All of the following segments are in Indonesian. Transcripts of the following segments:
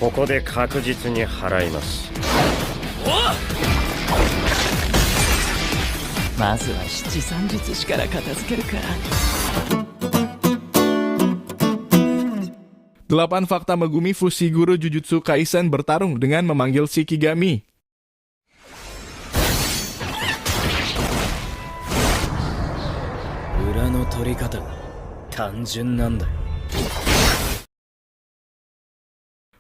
ここで確実に払います。まずは七三術師から片付けるか。Delapan fakta Megumi Fushiguro Jujutsu Kaisen bertarung dengan memanggil Shikigami.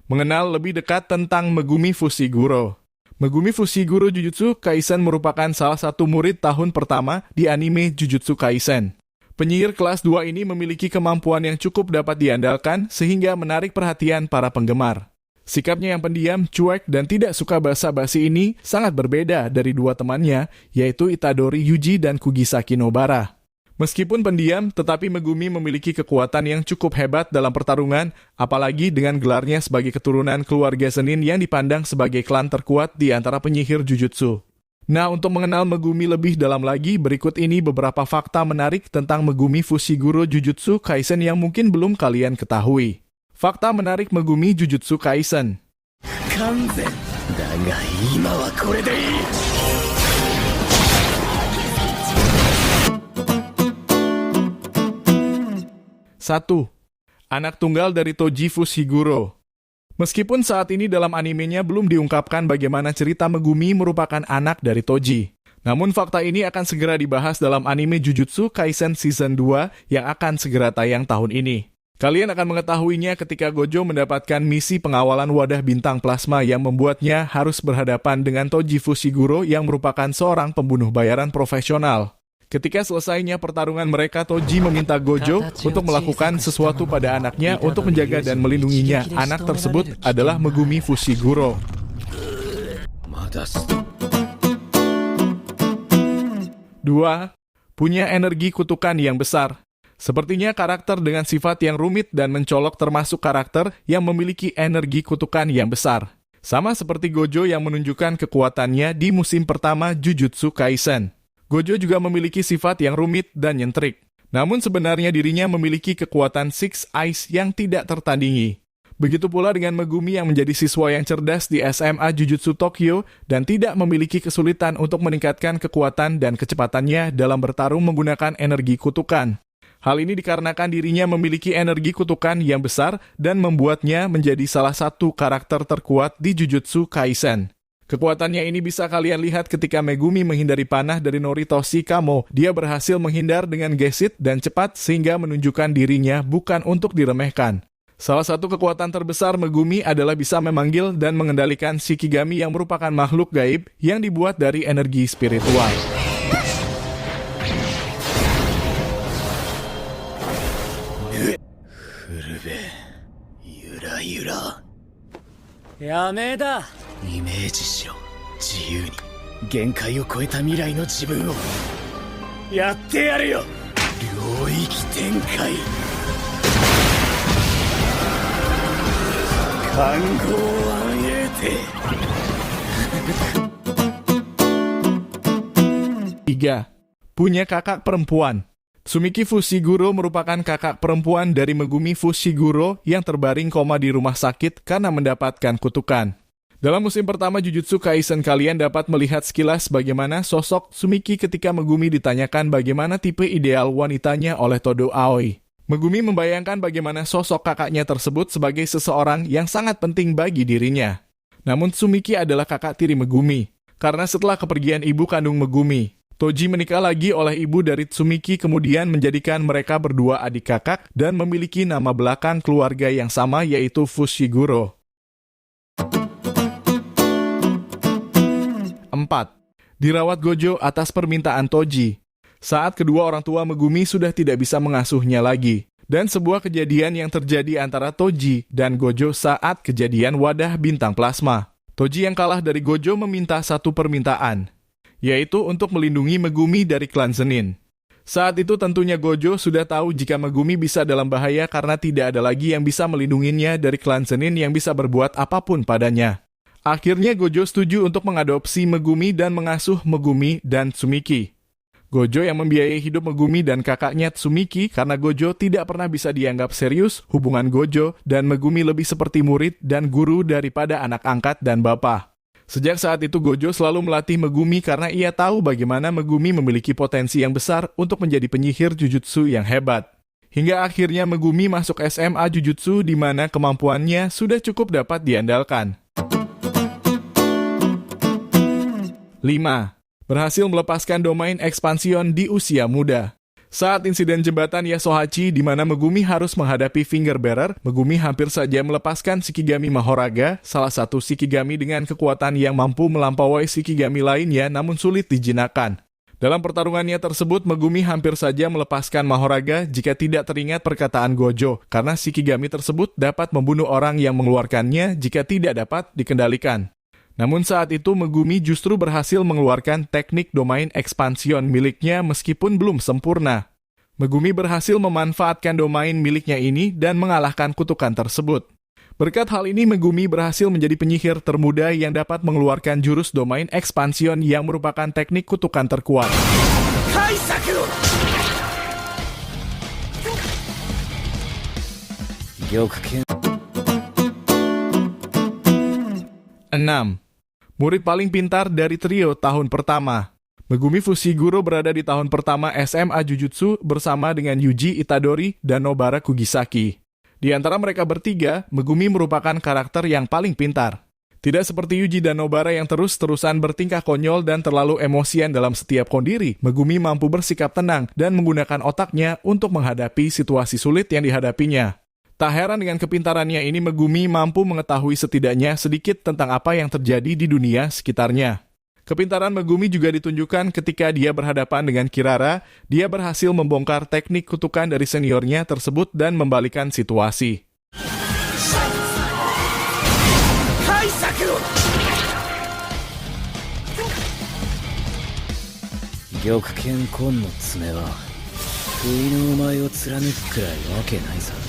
Mengenal lebih dekat tentang Megumi Fushiguro. Megumi Fushiguro Jujutsu Kaisen merupakan salah satu murid tahun pertama di anime Jujutsu Kaisen. Penyihir kelas 2 ini memiliki kemampuan yang cukup dapat diandalkan sehingga menarik perhatian para penggemar. Sikapnya yang pendiam, cuek, dan tidak suka basa-basi ini sangat berbeda dari dua temannya, yaitu Itadori Yuji dan Kugisaki Nobara. Meskipun pendiam, tetapi Megumi memiliki kekuatan yang cukup hebat dalam pertarungan, apalagi dengan gelarnya sebagai keturunan keluarga Zenin yang dipandang sebagai klan terkuat di antara penyihir Jujutsu. Nah, untuk mengenal Megumi lebih dalam lagi, berikut ini beberapa fakta menarik tentang Megumi Fushiguro Jujutsu Kaisen yang mungkin belum kalian ketahui. Fakta menarik Megumi Jujutsu Kaisen. 1. Anak tunggal dari Toji Fushiguro. Meskipun saat ini dalam animenya belum diungkapkan bagaimana cerita Megumi merupakan anak dari Toji. Namun fakta ini akan segera dibahas dalam anime Jujutsu Kaisen Season 2 yang akan segera tayang tahun ini. Kalian akan mengetahuinya ketika Gojo mendapatkan misi pengawalan wadah bintang plasma yang membuatnya harus berhadapan dengan Toji Fushiguro yang merupakan seorang pembunuh bayaran profesional. Ketika selesainya pertarungan mereka, Toji meminta Gojo untuk melakukan sesuatu pada anaknya untuk menjaga dan melindunginya. Anak tersebut adalah Megumi Fushiguro. 2. Punya energi kutukan yang besar. Sepertinya karakter dengan sifat yang rumit dan mencolok termasuk karakter yang memiliki energi kutukan yang besar. Sama seperti Gojo yang menunjukkan kekuatannya di musim pertama Jujutsu Kaisen. Gojo juga memiliki sifat yang rumit dan nyentrik. Namun sebenarnya dirinya memiliki kekuatan Six Eyes yang tidak tertandingi. Begitu pula dengan Megumi yang menjadi siswa yang cerdas di SMA Jujutsu Tokyo dan tidak memiliki kesulitan untuk meningkatkan kekuatan dan kecepatannya dalam bertarung menggunakan energi kutukan. Hal ini dikarenakan dirinya memiliki energi kutukan yang besar dan membuatnya menjadi salah satu karakter terkuat di Jujutsu Kaisen. Kekuatannya ini bisa kalian lihat ketika Megumi menghindari panah dari Noritoshi Kamo. Dia berhasil menghindar dengan gesit dan cepat sehingga menunjukkan dirinya bukan untuk diremehkan. Salah satu kekuatan terbesar Megumi adalah bisa memanggil dan mengendalikan Shikigami yang merupakan makhluk gaib yang dibuat dari energi spiritual. Yameda! イメージしろ、自由に限界を超えた未来の自分をやってやるよ。領域展開、環合湾エーテ 3. Punya kakak perempuan. Sumiki Fushiguro merupakan kakak perempuan dari Megumi Fushiguro yang terbaring koma di rumah sakit karena mendapatkan kutukan. Dalam musim pertama Jujutsu Kaisen, kalian dapat melihat sekilas bagaimana sosok Sumiki ketika Megumi ditanyakan bagaimana tipe ideal wanitanya oleh Todo Aoi. Megumi membayangkan bagaimana sosok kakaknya tersebut sebagai seseorang yang sangat penting bagi dirinya. Namun Sumiki adalah kakak tiri Megumi, karena setelah kepergian ibu kandung Megumi, Toji menikah lagi oleh ibu dari Tsumiki, kemudian menjadikan mereka berdua adik kakak dan memiliki nama belakang keluarga yang sama, yaitu Fushiguro. 4. Dirawat Gojo atas permintaan Toji. Saat kedua orang tua Megumi sudah tidak bisa mengasuhnya lagi, dan sebuah kejadian yang terjadi antara Toji dan Gojo saat kejadian wadah bintang plasma. Toji yang kalah dari Gojo meminta satu permintaan, yaitu untuk melindungi Megumi dari klan Zenin. Saat itu tentunya Gojo sudah tahu jika Megumi bisa dalam bahaya karena tidak ada lagi yang bisa melindunginya dari klan Zenin yang bisa berbuat apapun padanya. Akhirnya Gojo setuju untuk mengadopsi Megumi dan mengasuh Megumi dan Tsumiki. Gojo yang membiayai hidup Megumi dan kakaknya Tsumiki karena Gojo tidak pernah bisa dianggap serius. Hubungan Gojo dan Megumi lebih seperti murid dan guru daripada anak angkat dan bapak. Sejak saat itu Gojo selalu melatih Megumi karena ia tahu bagaimana Megumi memiliki potensi yang besar untuk menjadi penyihir Jujutsu yang hebat. Hingga akhirnya Megumi masuk SMA Jujutsu di mana kemampuannya sudah cukup dapat diandalkan. 5. Berhasil melepaskan domain ekspansion di usia muda. Saat insiden jembatan Yasuhachi di mana Megumi harus menghadapi Finger Bearer, Megumi hampir saja melepaskan Shikigami Mahoraga, salah satu Shikigami dengan kekuatan yang mampu melampaui Shikigami lainnya namun sulit dijinakkan. Dalam pertarungannya tersebut, Megumi hampir saja melepaskan Mahoraga jika tidak teringat perkataan Gojo, karena Shikigami tersebut dapat membunuh orang yang mengeluarkannya jika tidak dapat dikendalikan. Namun saat itu Megumi justru berhasil mengeluarkan teknik domain ekspansion miliknya meskipun belum sempurna. Megumi berhasil memanfaatkan domain miliknya ini dan mengalahkan kutukan tersebut. Berkat hal ini Megumi berhasil menjadi penyihir termuda yang dapat mengeluarkan jurus domain ekspansion yang merupakan teknik kutukan terkuat. 6. Murid paling pintar dari trio tahun pertama. Megumi Fushiguro berada di tahun pertama SMA Jujutsu bersama dengan Yuji Itadori dan Nobara Kugisaki. Di antara mereka bertiga, Megumi merupakan karakter yang paling pintar. Tidak seperti Yuji dan Nobara yang terus-terusan bertingkah konyol dan terlalu emosian dalam setiap kondisi, Megumi mampu bersikap tenang dan menggunakan otaknya untuk menghadapi situasi sulit yang dihadapinya. Tak heran dengan kepintarannya ini Megumi mampu mengetahui setidaknya sedikit tentang apa yang terjadi di dunia sekitarnya. Kepintaran Megumi juga ditunjukkan ketika dia berhadapan dengan Kirara, dia berhasil membongkar teknik kutukan dari seniornya tersebut dan membalikan situasi. 玉剣根の爪は不意のお前を貫くくらいわけないさ。